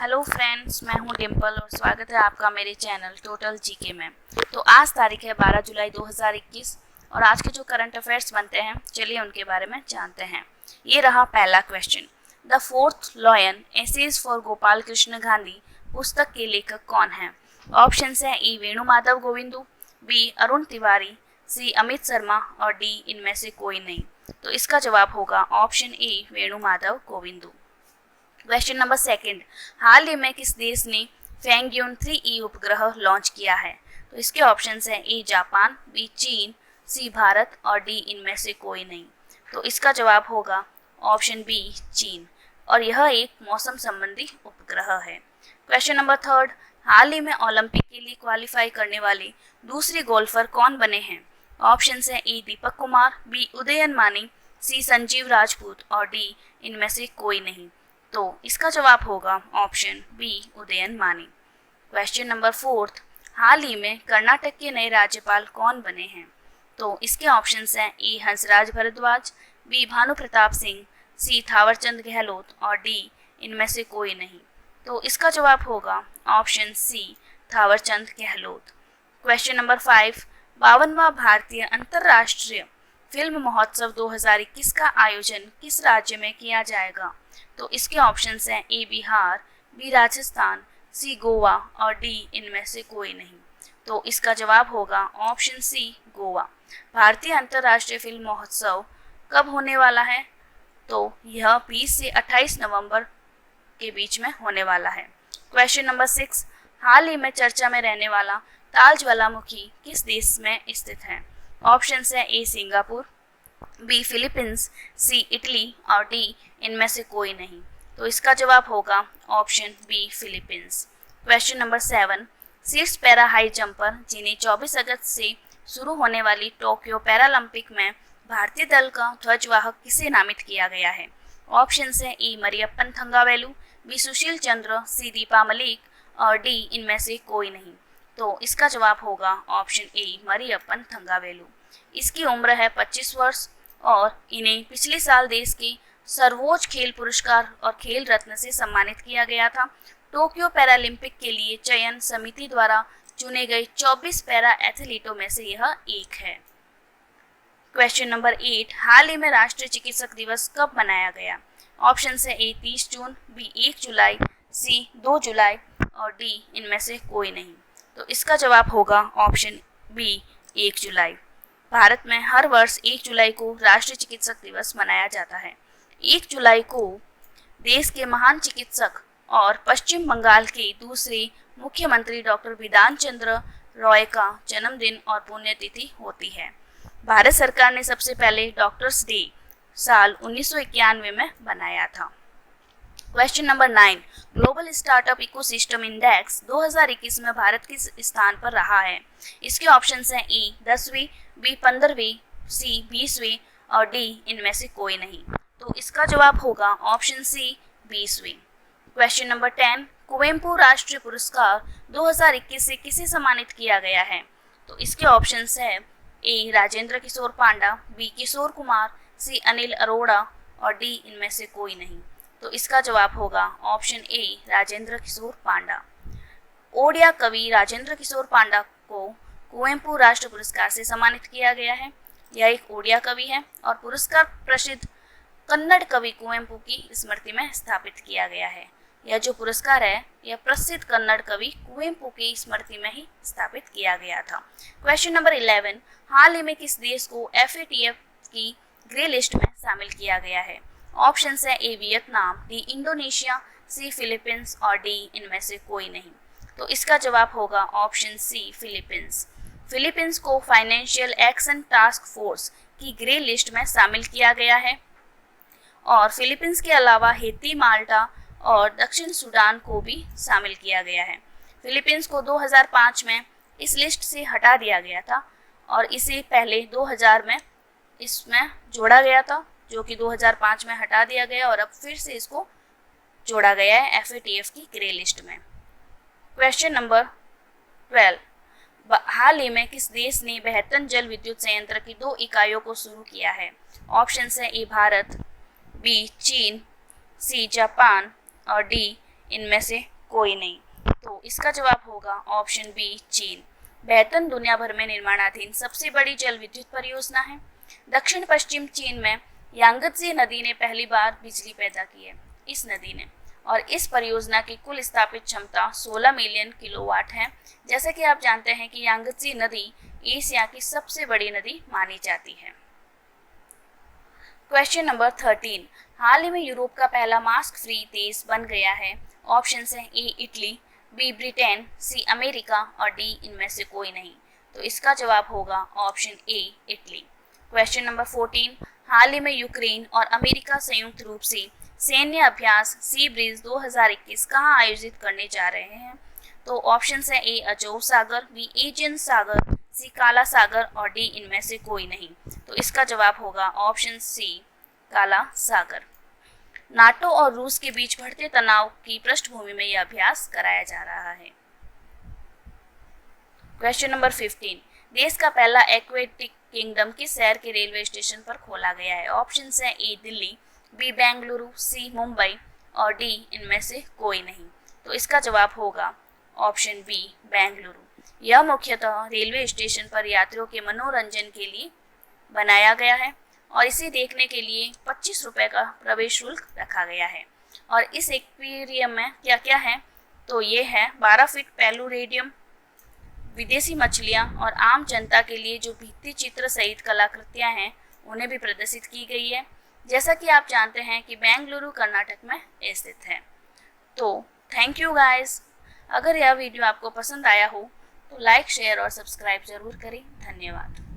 Hello friends, मैं हूं डिम्पल और स्वागत है आपका मेरे चैनल टोटल जीके में। तो आज तारीख है 12 जुलाई 2021 और आज के जो करंट अफेयर्स बनते हैं, चलिए उनके बारे में जानते हैं। ये रहा पहला question. The fourth lion essays for Gopal Krishna Gandhi पुस्तक के लेखक कौन हैं? ऑप्शंस हैं A Venumadhav Govindu, B Arun Tiwari, C Amit Sharma और डी इनमें से कोई नहीं। तो इसका जवाब होगा option A Venumadhav Govindu. Question number second, हाल ही में किस देश ने फैंगयून 3E उपग्रह लॉन्च किया है? तो इसके ऑप्शंस हैं ए जापान, बी चीन, सी भारत और डी इनमें से कोई नहीं। तो इसका जवाब होगा ऑप्शन बी चीन और यह एक मौसम संबंधी उपग्रह है। क्वेश्चन नंबर थर्ड, हाल ही में ओलंपिक के लिए क्वालिफाई करने वाले दूसरे गोल्फर कौन बने हैं? ऑप्शंस हैं ए दीपक कुमार, बी उदयन मानी, सी संजीव राजपूत और डी इनमें से कोई नहीं। तो इसका जवाब होगा ऑप्शन बी उदयन मानी। क्वेश्चन नंबर फोर्थ, हाल ही में कर्नाटक के नए राज्यपाल कौन बने हैं? तो इसके ऑप्शंस हैं ए हंसराज भारद्वाज, बी भानु प्रताप सिंह, सी थावरचंद गहलोत और डी इनमें से कोई नहीं। तो इसका जवाब होगा option C Thawarchand Gehlot. Question number 5, 52वां भारतीय अंतर्राष्ट्रीय फिल्म महोत्सव 2021 का आयोजन किस राज्य में किया जाएगा? तो इसके ऑप्शंस हैं ए बिहार, बी राजस्थान, सी गोवा और डी इनमें से कोई नहीं। तो इसका जवाब होगा ऑप्शन सी गोवा। भारतीय अंतर्राष्ट्रीय फिल्म महोत्सव कब होने वाला है? तो यह 20 से 28 नवंबर के बीच में होने वाला है। क्वेश्चन नंबर 6, हाल ही में चर्चा में रहने वाला ताल ज्वालामुखी किस देश में स्थित है? ऑप्शंस हैं A Singapore, B Philippines, C Italy और डी इनमें से कोई नहीं। तो इसका जवाब होगा option B Philippines. Question number 7, शीर्ष पैरा हाई जंपर जिन्हें 24 अगस्त से शुरू होने वाली टोक्यो पैरालंपिक में भारतीय दल का ध्वजवाहक किसे नामित किया गया है? ऑप्शंस हैं ए मरियप्पन थंगावेलु, बी सुशील चंद्र, सी दीपा मलिक और डी इनमें से कोई नहीं। तो इसका जवाब होगा ऑप्शन ए मरियप्पन थंगावेलु। इसकी उम्र है 25 वर्ष और इन्हें पिछले साल देश के सर्वोच्च खेल पुरस्कार और खेल रत्न से सम्मानित किया गया था। टोक्यो पैरालंपिक के लिए चयन समिति द्वारा चुने गए 24 पैरा एथलीटों में से यह एक है। क्वेश्चन नंबर 8, हाल ही में राष्ट्रीय चिकित्सक दिवस कब मनाया गया? ऑप्शन है ए 30 जून, बी 1 जुलाई, सी 2 जुलाई और डी इनमें से कोई नहीं। तो इसका जवाब होगा ऑप्शन बी 1 जुलाई। भारत में हर वर्ष 1 जुलाई को राष्ट्रीय चिकित्सक दिवस मनाया जाता है। 1 जुलाई को देश के महान चिकित्सक और पश्चिम बंगाल के दूसरे मुख्यमंत्री डॉक्टर बिधान चंद्र रॉय का जन्मदिन और पुण्यतिथि होती है। भारत सरकार ने सबसे पहले डॉक्टर्स डे साल 1991 में बनाया था। Question number 9, global startup ecosystem index 2021 में भारत किस स्थान पर रहा है? इसके ऑप्शंस हैं ए 10वीं, बी 15वीं, सी 20वीं और डी इनमें से कोई नहीं। तो इसका जवाब होगा ऑप्शन सी 20वीं। क्वेश्चन नंबर 10, कुवेम्पु राष्ट्रीय पुरस्कार 2021 से किसे सम्मानित किया गया है? तो इसके ऑप्शंस हैं ए राजेंद्र किशोर पांडा, बी किशोर कुमार, सी अनिल अरोड़ा और डी इनमें से कोई नहीं। तो इसका जवाब होगा ऑप्शन ए राजेंद्र किशोर पांडा। ओडिया कवि राजेंद्र किशोर पांडा को कुवेम्पु राष्ट्रीय पुरस्कार से सम्मानित किया गया है। यह एक ओडिया कवि है और पुरस्कार प्रसिद्ध कन्नड़ कवि कुवेम्पु की स्मृति में स्थापित किया गया है। यह जो पुरस्कार है यह प्रसिद्ध कन्नड़ कवि कुवेम्पु की स्मृति में ही स्थापित किया गया था। क्वेश्चन नंबर 11, हाल ही में किस देश को FATF की ग्रे लिस्ट में शामिल किया गया है? ऑप्शन है ए वियतनाम, डी इंडोनेशिया, सी फिलीपींस और डी इनमें से कोई नहीं। तो इसका जवाब होगा ऑप्शन सी फिलीपींस। फिलीपींस को फाइनेंशियल एक्शन टास्क फोर्स की ग्रे लिस्ट में शामिल किया गया है और फिलीपींस के अलावा हेती, माल्टा और दक्षिण सूडान को भी शामिल किया गया है। फिलीपींस को 2005 में इस लिस्ट से हटा दिया गया था और इसे पहले 2000 में इसमें जोड़ा गया था, जो कि 2005 में हटा दिया गया और अब फिर से इसको जोड़ा गया है FATF की ग्रे लिस्ट में। क्वेश्चन नंबर 12, हाल ही में किस देश ने बेहतन जल विद्युत संयंत्र की 2 इकाइयों को शुरू किया है? ऑप्शन है ए भारत, बी चीन, सी जापान और डी इनमें से कोई नहीं। तो इसका जवाब होगा ऑप्शन बी चीन। बैतन दुनिया भर में निर्माणाधीन सबसे बड़ी जल विद्युत परियोजना है। दक्षिण पश्चिम चीन में यांगत्जे नदी ने पहली बार बिजली पैदा की है, इस नदी ने, और इस परियोजना की कुल स्थापित क्षमता 16 मिलियन किलोवाट है। जैसे कि आप जानते हैं कि यांगत्जे नदी एशिया की सबसे बड़ी नदी मानी जाती है। क्वेश्चन नंबर 13, हाल ही में यूरोप का पहला मास्क फ्री देश बन गया है। ऑप्शन है A Italy, B Britain, C America और डी इनमें से कोई नहीं। तो इसका जवाब होगा option A Italy. Question number 14, हाल ही में यूक्रेन और अमेरिका संयुक्त रूप से सैन्य अभ्यास सी ब्रिज 2021 कहाँ आयोजित करने जा रहे हैं। तो ऑप्शन है ए अजोव सागर, बी एजियन सागर, सी काला सागर और डी इनमें से कोई नहीं। तो इसका जवाब होगा ऑप्शन सी काला सागर। नाटो और रूस के बीच बढ़ते तनाव की पृष्ठभूमि में यह अभ्यास कराया जा रहा है। क्वेश्चन नंबर 15, देश का पहला एक्वेटिक किंगडम किस शहर के रेलवे स्टेशन पर खोला गया है। ऑप्शन है ए दिल्ली, बी बेंगलुरु, सी मुंबई और डी इनमें से कोई नहीं। तो इसका जवाब होगा ऑप्शन बी बेंगलुरु। यह मुख्यतः रेलवे स्टेशन पर यात्रियों के मनोरंजन के लिए बनाया गया है और इसे देखने के लिए 25 रुपये का प्रवेश शुल्क रखा गया है। और इस एक्वेरियम में क्या क्या है, तो ये है 12 फीट पेलुरेडियम, विदेशी मछलियाँ और आम जनता के लिए जो भित्ति चित्र सहित कलाकृतियाँ हैं उन्हें भी प्रदर्शित की गई है। जैसा कि आप जानते हैं कि बेंगलुरु कर्नाटक में स्थित है। तो थैंक यू गाइस। अगर यह वीडियो आपको पसंद आया हो तो लाइक, शेयर और सब्सक्राइब जरूर करें। धन्यवाद।